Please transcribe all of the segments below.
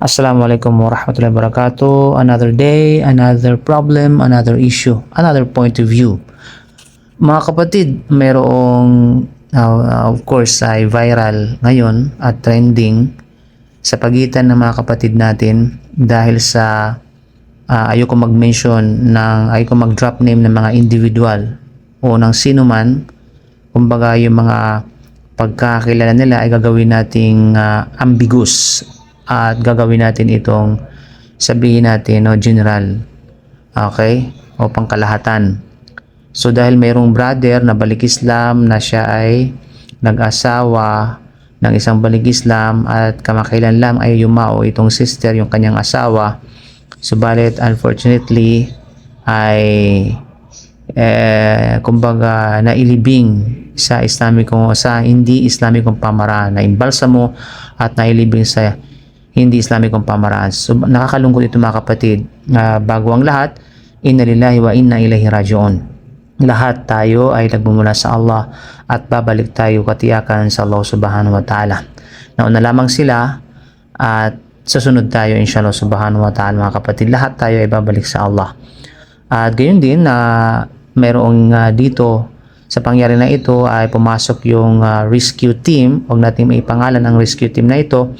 Assalamualaikum warahmatullahi wabarakatuh. Another day, another problem, another issue, another point of view. Mga kapatid, mayroong of course ay viral ngayon at trending sa pagitan ng mga kapatid natin dahil sa ayoko mag-mention ayoko mag-drop name ng mga individual o ng sino man. Kumbaga yung mga pagkakilala nila ay gagawin nating ambiguous at gagawin natin itong sabihin natin general, okay, o pangkalahatan. So dahil mayroong brother na balik Islam na siya ay nag-asawa ng isang balik Islam at kamakailan lang ay yumao itong sister, yung kanyang asawa. Subalit unfortunately ay kumbaga nailibing sa hindi Islamikong pamaraan, na imbalsamo at nailibing sa hindi Islamikong pamaraan. So nakakalungkot ito mga kapatid. Bago ang lahat, inna lillahi wa inna ilaihi raji'un. Lahat tayo ay nagmumula sa Allah at babalik tayo katiyakan sa Allah subhanahu wa ta'ala. Nauna lamang sila at susunod tayo inshallah subhanahu wa ta'ala mga kapatid. Lahat tayo ay babalik sa Allah. At gayon din mayroong dito sa pangyari na ito ay pumasok yung rescue team. Huwag natin may pangalan ang rescue team na ito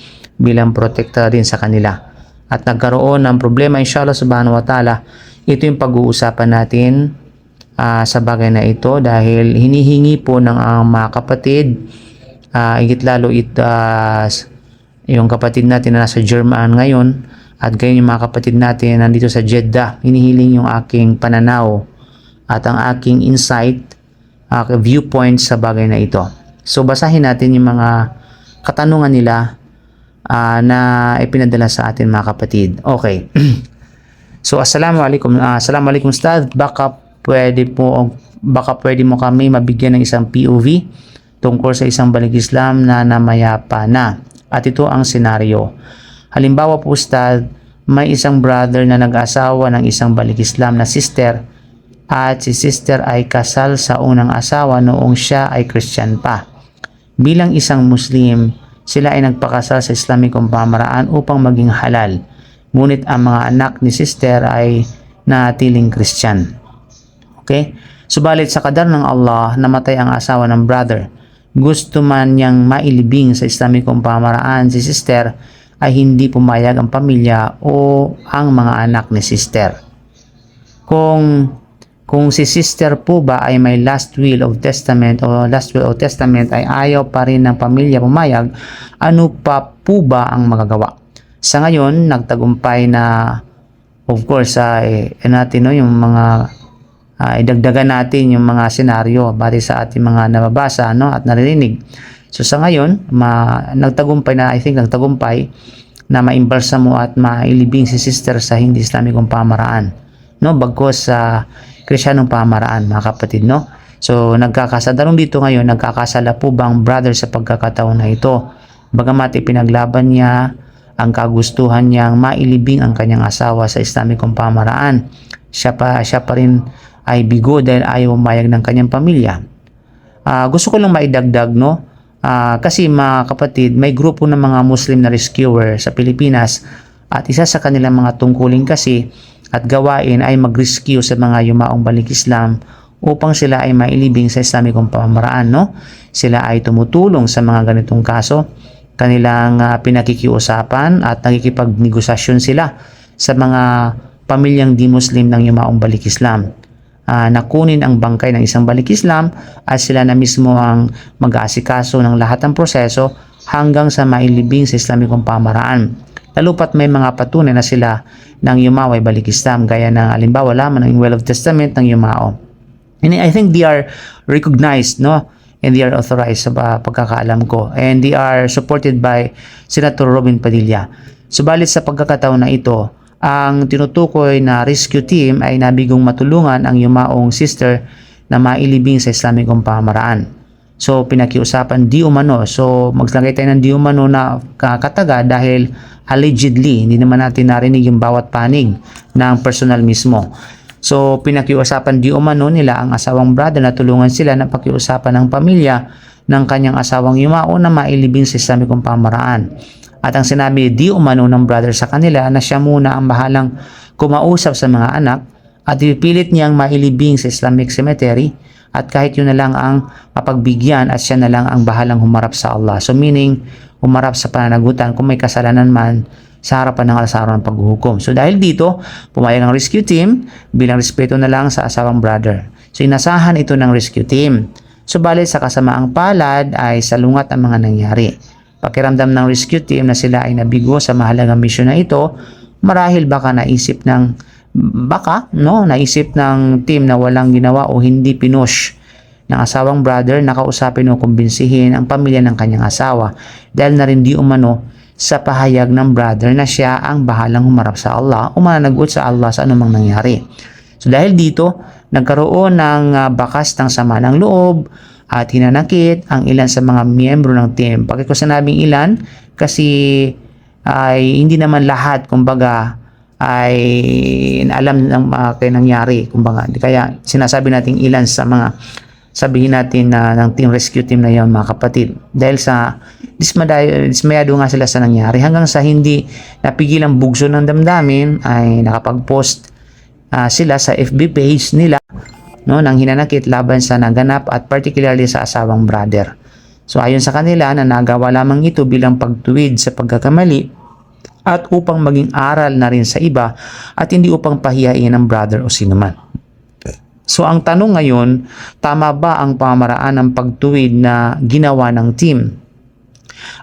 bilang protekta din sa kanila. At nagkaroon ng problema inshallah subhanahu wa ta'ala. Ito yung pag-uusapan natin sa bagay na ito dahil hinihingi po ng mga kapatid, higit lalo yung kapatid natin na nasa German ngayon at gayon yung mga kapatid natin nandito sa Jeddah. Hinihiling yung aking pananaw at ang aking insight, viewpoint sa bagay na ito. So basahin natin yung mga katanungan nila na ipinadala sa atin mga kapatid. Okay. So assalamualaikum Ustad, baka pwede mo kami mabigyan ng isang POV tungkol sa isang balik Islam na namayapa na. At ito ang senaryo. Halimbawa po Ustad, may isang brother na nag-asawa ng isang balik Islam na sister at si sister ay kasal sa unang asawa noong siya ay Christian pa. Bilang isang Muslim, sila ay nagpakasal sa Islamikong pamaraan upang maging halal. Ngunit ang mga anak ni sister ay natiling Christian. Okay? Subalit sa kadar ng Allah, namatay ang asawa ng brother. Gusto man niyang mailibing sa Islamikong pamaraan si sister, ay hindi pumayag ang pamilya o ang mga anak ni sister. Kung si sister po ba ay may last will of testament ay ayaw pa rin ng pamilya pumayag, ano pa po ba ang magagawa? Sa ngayon, nagtagumpay na of course natin yung mga idagdagan natin yung mga senaryo base sa ating mga nababasa at naririnig. So sa ngayon, nagtagumpay na maimbalsa mo at mailibing si sister sa hindi Islamikong pamaraan. Bagkos sa Krisyanong pamaraan mga kapatid. So nagkakasadarong dito ngayon, nagkakasala po bang brother sa pagkakataon na ito? Bagamat ipinaglaban niya ang kagustuhan niyang mailibing ang kanyang asawa sa Islamikong pamaraan, siya pa rin ay bigo dahil ayaw umayag ng kanyang pamilya. Gusto ko lang maidagdag kasi mga kapatid, may grupo ng mga Muslim na rescuer sa Pilipinas at isa sa kanilang mga tungkulin kasi at gawain ay mag-rescue sa mga yumaong balik Islam upang sila ay mailibing sa Islamikong pamaraan. Sila ay tumutulong sa mga ganitong kaso. Kanilang pinakikiusapan at nakikipagnegosasyon sila sa mga pamilyang di Muslim ng yumaong balik Islam. Nakunin ang bangkay ng isang balik Islam at sila na mismo ang mag-aasikaso ng lahat ng proseso hanggang sa mailibing sa Islamikong pamaraan. Lalo pat may mga patunay na sila ng yumao ay balik Islam, gaya ng halimbawa lamang ng Well of Testament ng yumao. And I think they are recognized, and they are authorized sa pagkakaalam ko, and they are supported by Senator Robin Padilla. Subalit sa pagkakataon na ito, ang tinutukoy na rescue team ay nabigong matulungan ang yumaong sister na mailibing sa Islamikong pamaraan. So pinakiusapan di umano. So maglagay tayo ng di umano na kataga dahil allegedly, hindi naman natin narinig yung bawat panig ng personal mismo. So pinakiusapan di umano nila ang asawang brother na tulungan sila na pakiusapan ng pamilya ng kanyang asawang yumao na mailibing sa Islamikong pamaraan. At ang sinabi di umano ng brother sa kanila na siya muna ang bahalang kumausap sa mga anak at ipipilit niyang mailibing sa Islamic cemetery at kahit yun na lang ang mapagbigyan at siya na lang ang bahalang humarap sa Allah. So meaning, humarap sa pananagutan kung may kasalanan man sa harapan ng alas araw ng paghuhukom. So dahil dito, pumayag ang rescue team bilang respeto na lang sa asawang brother. So inasahan ito ng rescue team. Subalit sa kasamaang palad ay salungat ang mga nangyari. Pakiramdam ng rescue team na sila ay nabigo sa mahalagang misyon na ito, marahil baka naisip ng team na walang ginawa o hindi pinush ng asawang brother na kausapin o kumbinsihin ang pamilya ng kanyang asawa dahil na rin di umano sa pahayag ng brother na siya ang bahalang humarap sa Allah o mananagot sa Allah sa anumang nangyari. So dahil dito, nagkaroon ng bakas ng sama ng loob at hinanakit ang ilan sa mga miyembro ng team. Bakit ko sinabing ilan? Kasi ay hindi naman lahat, kumbaga, ay alam ng nangyari, kumbaga. Kaya sinasabi natin ilan sa mga, sabihin natin na ng team rescue team na yon, mga kapatid. Dahil sa dismayado nga sila sa nangyari, hanggang sa hindi napigil ang bugso ng damdamin, ay nakapag-post sila sa FB page nila, no, ng hinanakit laban sa naganap at particularly sa asawang brother. So ayon sa kanila na nagawa lamang ito bilang pagtuwid sa pagkakamali at upang maging aral na rin sa iba at hindi upang pahiyain ng brother o sinuman. So ang tanong ngayon, tama ba ang pamamaraan ng pagtuwid na ginawa ng team?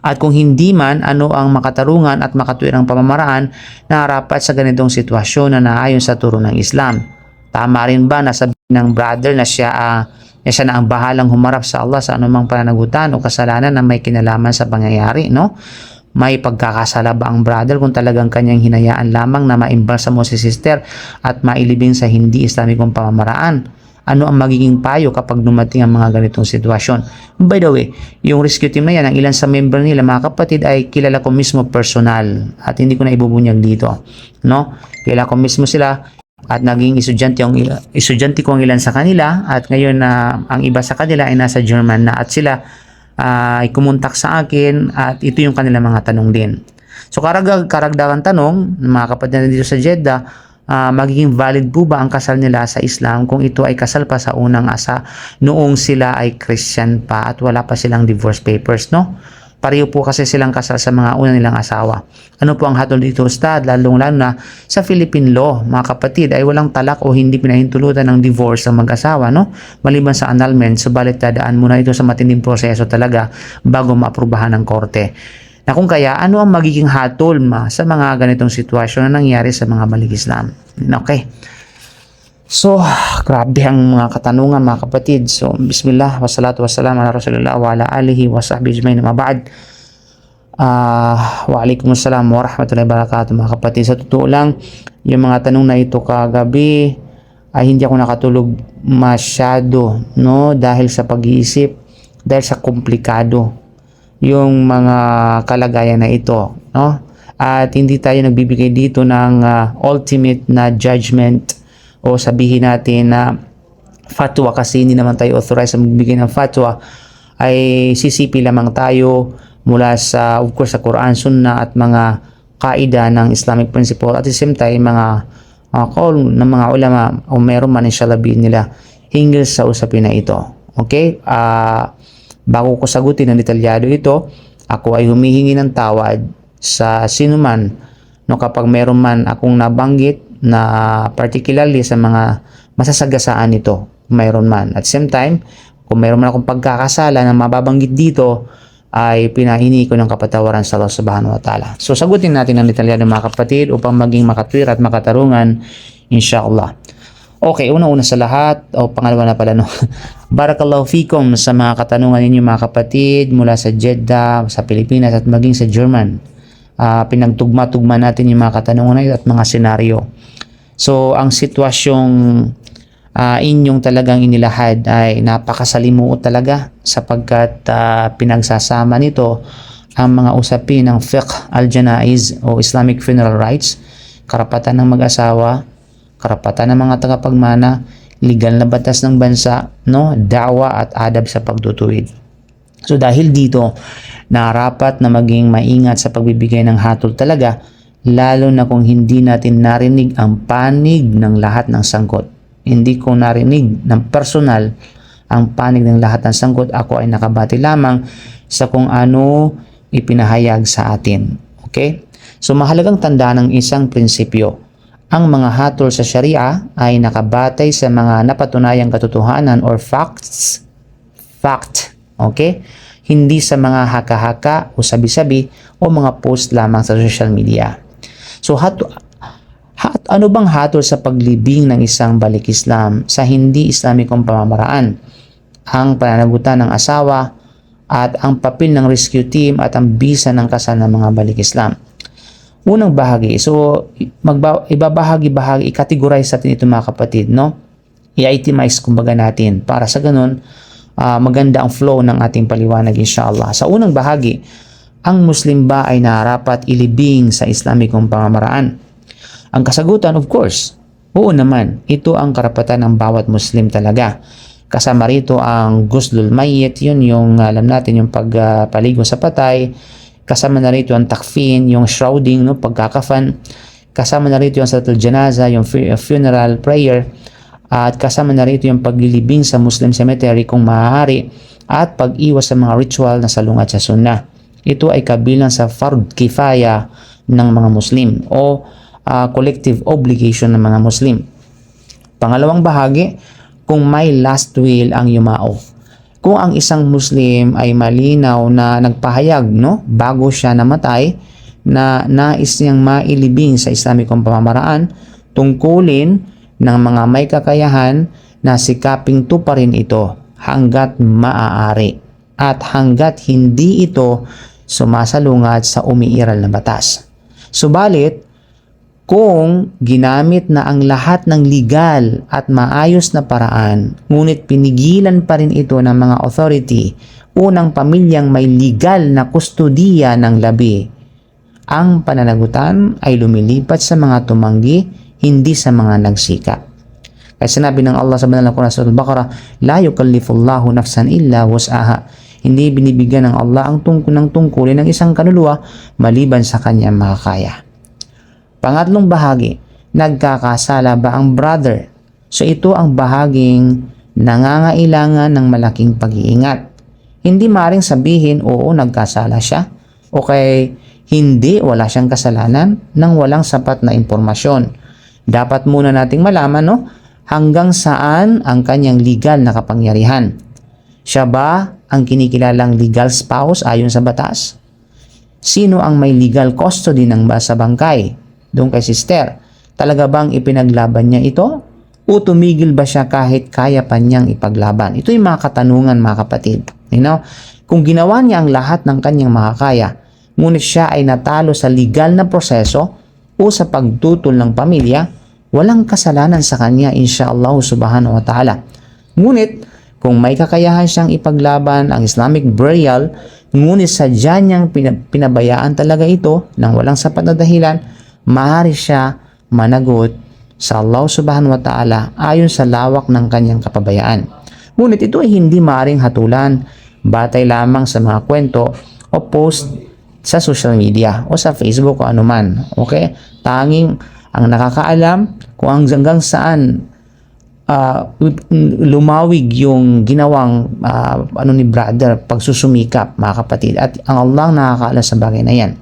At kung hindi man, ano ang makatarungan at makatuwirang pamamaraan na harapat sa ganitong sitwasyon na naayon sa turo ng Islam? Tama rin ba na sabihin ng brother na siya na ang bahalang humarap sa Allah sa anumang pananagutan o kasalanan na may kinalaman sa pangyayari, no? May pagkakasala ba ang brother kung talagang kanyang hinayaan lamang na maimbalsa mo si sister at mailibing sa hindi Islamikong pamamaraan? Ano ang magiging payo kapag dumating ang mga ganitong sitwasyon? By the way, yung rescue team na yan, ang ilan sa member nila, mga kapatid, ay kilala ko mismo personal at hindi ko na ibubunyag dito, no? Kilala ko mismo sila at naging estudyante ko ang ilan sa kanila at ngayon na ang iba sa kanila ay nasa German na at sila ay kumontak sa akin at ito yung kanilang mga tanong din. So karagdagang tanong, mga kapatid dito sa Jeddah, magiging valid po ba ang kasal nila sa Islam kung ito ay kasal pa sa unang noong sila ay Christian pa at wala pa silang divorce papers, no? Pareho po kasi silang kasal sa mga unang nilang asawa. Ano po ang hatol dito, Ustad? Lalong-lalo na sa Philippine law, mga kapatid, ay walang talak o hindi pinahintulutan ng divorce ang mag-asawa, no? Maliban sa annulment, subalit dadaan muna ito sa matinding proseso talaga bago maaprubahan ng korte. Na kung kaya, ano ang magiging hatol sa mga ganitong sitwasyon na nangyari sa mga balik Islam? Okay. So, grabe ang mga katanungan, mga kapatid. So, bismillah, wassalatu wassalamu ala rasulillah wa ala alihi wa sahbihi ajmain, ma ba'd. Waalaikumsalam warahmatullahi wabarakatuh, mga kapatid. Sa totoo lang, yung mga tanong na ito kagabi ay hindi ako nakatulog masyado, no? Dahil sa pag-iisip, dahil sa komplikado yung mga kalagayan na ito, no? At hindi tayo nagbibigay dito ng ultimate na judgment o sabihin natin na fatwa kasi hindi naman tayo authorized sa magbigay ng fatwa, ay sisipi lamang tayo mula sa, of course, sa Quran, Sunnah at mga kaida ng Islamic principle at the same time mga call ng mga ulama o meron man inshallah nila hinggil sa usapin na ito. Okay? Bago ko sagutin ng detalyado ito, ako ay humihingi ng tawad sa sinuman, no, kapag meron man akong nabanggit na particularly sa mga masasagasaan nito, mayroon man. At same time, kung mayroon man akong pagkakasala na mababanggit dito, ay pinahingi ko ng kapatawaran sa Allah subhanahu wa ta'ala. So sagutin natin ang detalyado, mga kapatid, upang maging makatwir at makatarungan, inshallah. Okay, una-una sa lahat, pangalawa na pala, no? Barakallahu fikum sa mga katanungan ninyo, mga kapatid, mula sa Jeddah, sa Pilipinas at maging sa German. Pinagtugma-tugma natin yung mga katanungan at mga senaryo. So, ang sitwasyong inyong talagang inilahad ay napakasalimuot talaga sapagkat pinagsasama nito ang mga usapin ng fiqh al-janaiz o Islamic funeral rites, karapatan ng mag-asawa, karapatan ng mga tagapagmana, legal na batas ng bansa, no, da'wa at adab sa pagtutuwid. So dahil dito, narapat na maging maingat sa pagbibigay ng hatol talaga, lalo na kung hindi natin narinig ang panig ng lahat ng sangkot. Hindi ko narinig ng personal ang panig ng lahat ng sangkot. Ako ay nakabati lamang sa kung ano ipinahayag sa atin. Okay? So mahalagang tanda ng isang prinsipyo. Ang mga hatol sa Sharia ay nakabatay sa mga napatunayang katotohanan or facts. Fact. Okay? Hindi sa mga haka-haka o sabi-sabi o mga post lamang sa social media. So, ano bang hatol sa paglibing ng isang balik Islam sa hindi Islamikong pamamaraan? Ang pananagutan ng asawa at ang papel ng rescue team at ang bisa ng kasal ng mga balik Islam. Unang bahagi, so ibabahagi-bahagi, i-categorize natin ito mga kapatid, no? I-itemize kumbaga natin para sa ganun, maganda ang flow ng ating paliwanag inshallah. Sa unang bahagi, ang Muslim ba ay nararapat ilibing sa Islamikong pamamaraan? Ang kasagutan, of course, oo naman. Ito ang karapatan ng bawat Muslim talaga. Kasama rito ang guslul mayyit, yun yung alam natin yung pagpaligo sa patay. Kasama na rito ang takfin, yung shrouding, no, pagkakafan. Kasama na rito yung salatul janaza, yung funeral prayer. At kasama na rito yung paglilibing sa Muslim cemetery kung maaari at pag-iwas sa mga ritual na salungat sa sunnah. Ito ay kabilang sa fard kifaya ng mga Muslim o collective obligation ng mga Muslim. Pangalawang bahagi, kung may last will ang yumao. Kung ang isang Muslim ay malinaw na nagpahayag, no, bago siya namatay na nais niyang mailibing sa Islamikong pamamaraan, tungkulin ng mga may kakayahan na sikaping tuparin ito hanggat maaari at hanggat hindi ito sumasalungat sa umiiral na batas. Subalit, kung ginamit na ang lahat ng legal at maayos na paraan, ngunit pinigilan pa rin ito ng mga authority, unang pamilyang may legal na kustodiya ng labi, ang pananagutan ay lumilipat sa mga tumanggi, hindi sa mga nagsika. Kaya sinabi ng Allah sa banal na Quran sa Al-Baqarah, la yukallifullahu nafsan illa wus'aha. Hindi binibigyan ng Allah ang tungkulin ng isang kaluluwa maliban sa kanyang makakaya. Pangatlong bahagi, nagkakasala ba ang brother? So ito ang bahaging nangangailangan ng malaking pag-iingat. Hindi maring sabihin, oo, nagkasala siya. Okay, hindi, wala siyang kasalanan nang walang sapat na impormasyon. Dapat muna nating malaman, no, hanggang saan ang kanyang legal na kapangyarihan. Siya ba ang kinikilalang legal spouse ayon sa batas? Sino ang may legal custody ng sa bangkay? Doon kay sister, talaga bang ipinaglaban niya ito? O tumigil ba siya kahit kaya pa niyang ipaglaban? Ito yung mga katanungan mga kapatid. You know? Kung ginawa niya ang lahat ng kanyang makakaya, ngunit siya ay natalo sa legal na proseso o sa pagtutol ng pamilya, walang kasalanan sa kanya insyaallah subhanahu wa ta'ala. Ngunit kung may kakayahan siyang ipaglaban ang Islamic burial, ngunit sadya niyang pinabayaan talaga ito nang walang sapat na dahilan, maaari siya managot sa Allah subhanahu wa ta'ala ayon sa lawak ng kanyang kapabayaan. Ngunit ito ay hindi maaring hatulan batay lamang sa mga kwento o post sa social media o sa Facebook o anuman. Okay? Tanging ang nakakaalam kung hanggang saan lumawig yung ginawang ni brother pagsusumikap mga kapatid, at ang Allah nakakaalam sa bagay na yan.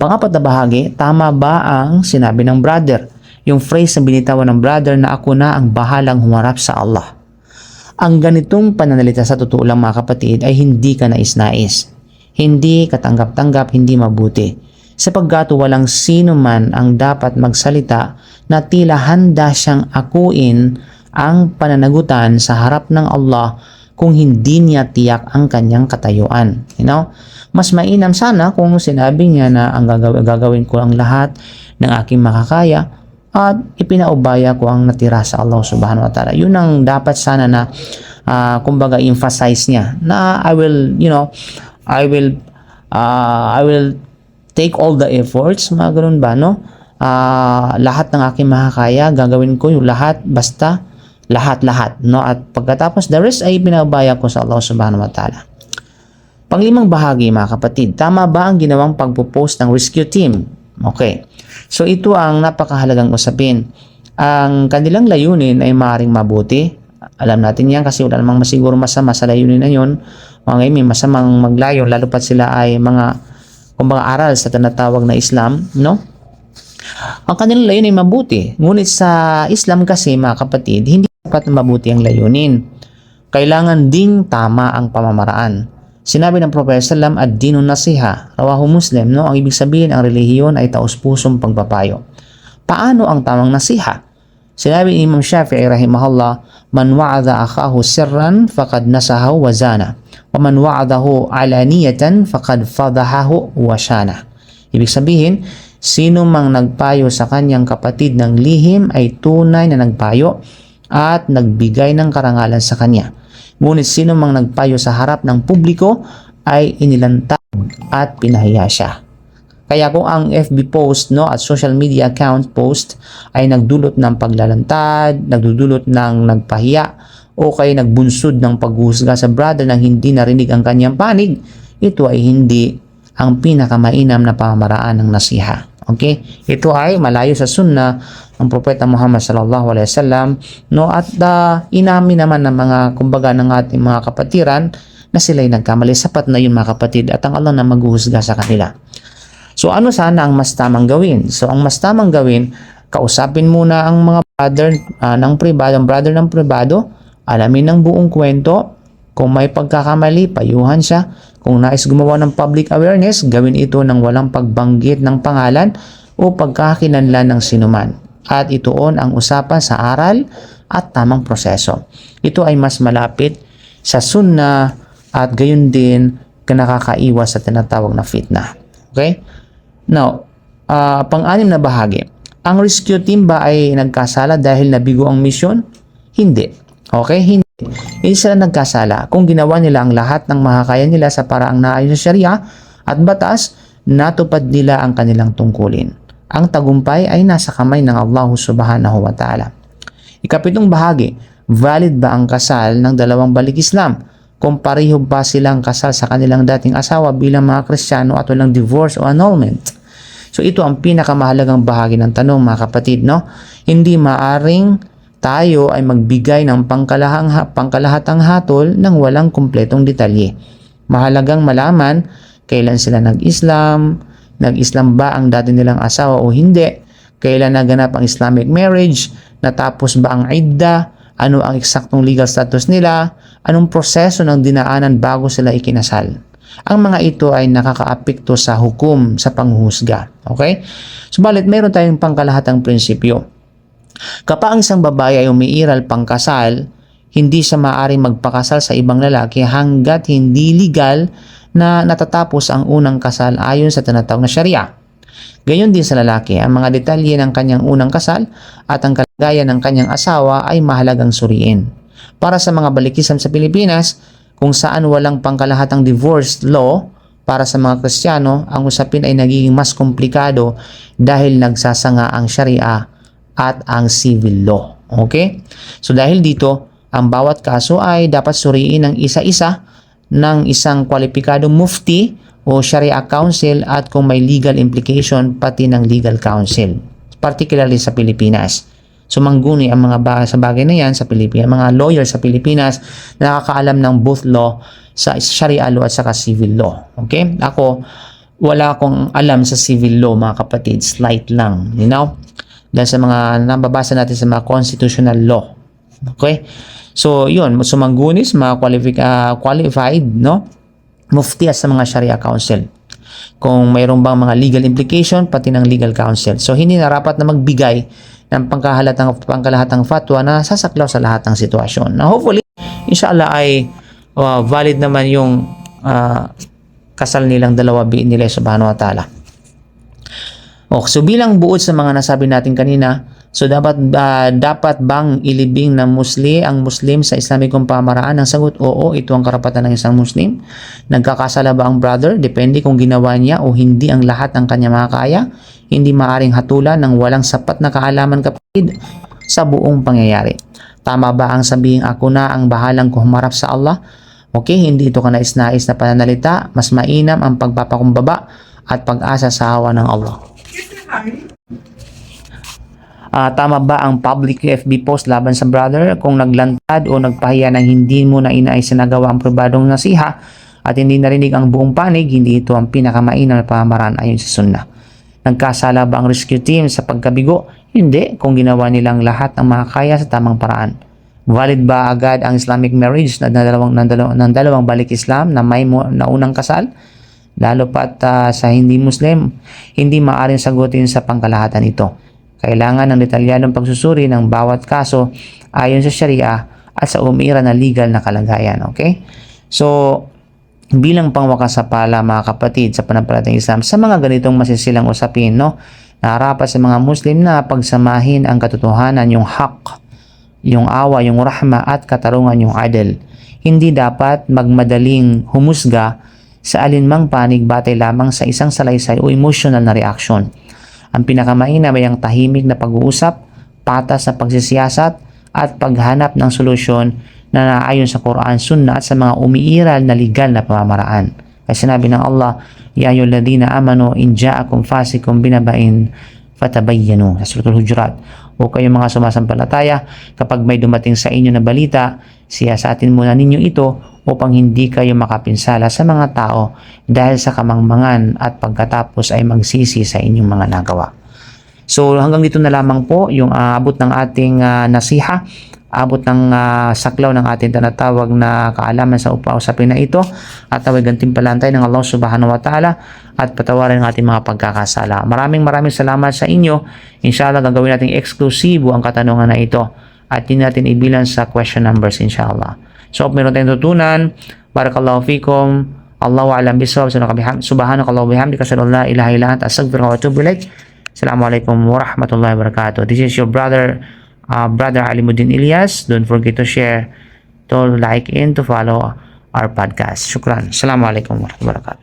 Pangapat na bahagi, tama ba ang sinabi ng brother? Yung phrase na binitawan ng brother na ako na ang bahalang humarap sa Allah. Ang ganitong pananalita sa totoo lang mga kapatid ay hindi ka nais-nais. Hindi katanggap-tanggap, hindi mabuti. Sapagkat walang sino man ang dapat magsalita na tila handa siyang akuin ang pananagutan sa harap ng Allah kung hindi niya tiyak ang kanyang katayuan. You know? Mas mainam sana kung sinabi niya na ang gagawin ko ang lahat ng aking makakaya at ipinaubaya ko ang natira sa Allah subhanahu wa ta'ala. Yun ang dapat sana na kumbaga emphasize niya na I will take all the efforts, mga ganun ba, no? Lahat ng aking makakaya, gagawin ko yung lahat, basta lahat, no? At pagkatapos, the rest ay pinabaya ko sa Allah subhanahu wa ta'ala. Panglimang bahagi mga kapatid, tama ba ang ginawang pagpo-post ng rescue team? Okay. So ito ang napakahalagang usapin. Ang kanilang layunin ay maaaring mabuti. Alam natin yan kasi wala namang masiguro masama sa layunin na yun. Mga may masamang maglayo lalo pat sila ay mga kumbaga aral sa tinatawag na Islam, no? Ang kanilang layunin ay mabuti. Ngunit sa Islam kasi mga kapatid, hindi dapat mabuti ang layunin. Kailangan ding tama ang pamamaraan. Sinabi ng Propeta Sallam, ad-dinun nasiha, rawahu Muslim, no? Ang ibig sabihin, ang relihiyon ay taos-pusong pagpapayo. Paano ang tamang nasiha? Sinabi ni Imam Shafi'i rahimahullah, man wa'adha akhahu sirran faqad nasahahu wa zana, wa man wa'adahu alaniyatan faqad fadahahu wa shana. Ibig sabihin, sino mang nagpayo sa kanyang kapatid ng lihim ay tunay na nagpayo at nagbigay ng karangalan sa kanya. Ngunit sino mang nagpayo sa harap ng publiko ay inilantad at pinahiya siya. Kaya kung ang FB post, no, at social media account post ay nagdulot ng paglalantad, nagdudulot ng nagpahiya, o kaya nagbunsod ng paghuhusga sa brother nang hindi narinig ang kanyang panig, ito ay hindi ang pinakamainam na pamamaraan ng nasiha. Okay? Ito ay malayo sa sunnah ng Propeta Muhammad sallallahu alaihi wasallam, no, at inamin naman ng mga kumbaga ng ating mga kapatiran na sila'y nagkamali. Sapat na yun mga kapatid at ang Allah na maghuhusga sa kanila. So ano sana ang mas tamang gawin? So ang mas tamang gawin, kausapin muna ang mga brother ng pribado, ang brother ng pribado, alamin ng buong kwento. Kung may pagkakamali, payuhan siya. Kung nais gumawa ng public awareness, gawin ito ng walang pagbanggit ng pangalan o pagkakilanlan ng sinuman. At itoon ang usapan sa aral at tamang proseso. Ito ay mas malapit sa sunnah at gayon din nakakaiwas sa tinatawag na fitna. Okay? Now, pang-anim na bahagi. Ang rescue team ba ay nagkasala dahil nabigo ang misyon? Hindi. Okay? Hindi. Hindi sila nagkasala. Kung ginawa nila ang lahat ng makakaya nila sa paraang naayon sa Sharia at batas, natupad nila ang kanilang tungkulin. Ang tagumpay ay nasa kamay ng Allah subhanahu wa ta'ala. Ikapitong bahagi. Valid ba ang kasal ng dalawang balik Islam? Kung pareho ba silang kasal sa kanilang dating asawa bilang mga Kristiyano at walang divorce o annulment? So ito ang pinakamahalagang bahagi ng tanong mga kapatid, no? Hindi maaring tayo ay magbigay ng pangkalahatang hatol ng walang kumpletong detalye. Mahalagang malaman kailan sila nag-Islam ba ang dati nilang asawa o hindi, kailan naganap ang Islamic marriage, natapos ba ang idda, ano ang eksaktong legal status nila, anong proseso ng dinaanan bago sila ikinasal. Ang mga ito ay nakakaapekto sa hukom, sa panghuhusga. Okay? Subalit, mayroon tayong pangkalahatang prinsipyo. Kapag ang isang babae ay umiiral pangkasal, hindi siya maaaring magpakasal sa ibang lalaki hanggat hindi legal na natatapos ang unang kasal ayon sa tinatawag na Sharia. Gayon din sa lalaki, ang mga detalye ng kanyang unang kasal at ang kalagayan ng kanyang asawa ay mahalagang suriin. Para sa mga balikisam sa Pilipinas, kung saan walang pangkalahatang divorce law, para sa mga Kristiyano, ang usapin ay nagiging mas komplikado dahil nagsasanga ang Sharia at ang civil law. Okay? So dahil dito, ang bawat kaso ay dapat suriin ng isa-isa ng isang kwalipikadong mufti o Sharia Council at kung may legal implication pati ng legal council, particularly sa Pilipinas. Sumangguni ang mga sa bagay na yan sa Pilipinas, mga lawyer sa Pilipinas na nakakaalam ng both law sa Sharia law at saka civil law. Okay? Ako, wala akong alam sa civil law mga kapatid, slight lang, you know? Dahil sa mga nababasa natin sa mga constitutional law. Okay? So, yun, sumanggunis, mga qualified, no? Mufti sa mga Sharia Council. Kung mayroon bang mga legal implication, pati ng legal council. So, hindi na rapat na magbigay ng pangkalahatang fatwa na sasaklaw sa lahat ng sitwasyon. Now, hopefully, inshallah ay valid naman yung kasal nilang dalawa bi'inillah subhanahu wa ta'ala. So bilang buod sa mga nasabi natin kanina, so dapat bang ilibing ng ang Muslim sa Islamikong pamaraan? Ang sagot, oo, ito ang karapatan ng isang Muslim. Nagkakasala ba ang brother? Depende kung ginawa niya o hindi ang lahat ng kanya makakaya. Hindi maaring hatulan ng walang sapat na kaalaman kapatid sa buong pangyayari. Tama ba ang sabihin ako na ang bahalang humarap sa Allah? Okay, hindi ito kanais-nais na pananalita. Mas mainam ang pagpapakumbaba at pag-asa sa awa ng Allah. Tama ba ang public FB post laban sa brother? Kung naglantad o nagpahiya ng hindi mo na inais na nagawa ang pribadong nasiha at hindi narinig ang buong panig, hindi ito ang pinakamainam na pamamaraan ayon sa sunnah. Nagkasala ba ang rescue team sa pagkabigo? Hindi, kung ginawa nilang lahat ng makakaya sa tamang paraan. Valid ba agad ang Islamic marriage ng dalawang balik Islam na may naunang kasal? Lalo pat sa hindi Muslim, hindi maaaring sagutin sa pangkalahatan ito. Kailangan ng detalyadong pagsusuri ng bawat kaso ayon sa Sharia at sa umira na legal na kalagayan. Okay? So, bilang pangwakas sa pala mga kapatid sa panampalatayang Islam, sa mga ganitong masisilang usapin, no, nararapat sa mga Muslim na pagsamahin ang katotohanan, yung haq, yung awa, yung rahma at katarungan, yung adil. Hindi dapat magmadaling humusga sa alinmang panig batay lamang sa isang salaysay o emotional na reaksyon. Ang pinakamainam ay ang tahimik na pag-uusap, patas na pagsisiyasat at paghanap ng solusyon na naayon sa Quran, Sunnah at sa mga umiiral na legal na pamamaraan. Kasi sinabi ng Allah, Ya ayyuhalladhina amanu in ja'akum fasikum binaba'in fatabayyanu. Sa Suratul Hujurat. O kayong mga sumasampalataya, kapag may dumating sa inyo na balita, siyasatin muna ninyo ito upang hindi kayo makapinsala sa mga tao dahil sa kamangmangan at pagkatapos ay magsisi sa inyong mga nagawa. So hanggang dito na lamang po yung abot ng ating nasiha, abot ng saklaw ng ating tinatawag na kaalaman sa usapin na ito at away gantimpalantay ng Allah Subhanahu wa Ta'ala at patawarin ng ating mga pagkakasala. Maraming salamat sa inyo. Inshallah gagawin natin eksklusibo ang katanungan na ito at hindi natin ibilang sa question numbers inshallah. So, meron tayong tutunan. Barakallahu fikum. Allahu a'lam bisawab. Subhanakallahu bihamdika asyhadu an la ilaha illa anta astaghfiruka wa atubu ilaik. Assalamualaikum warahmatullahi wabarakatuh. This is your brother Alimuddin Ilyas. Don't forget to share, to like, and to follow our podcast. Shukran. Assalamualaikum warahmatullahi wabarakatuh.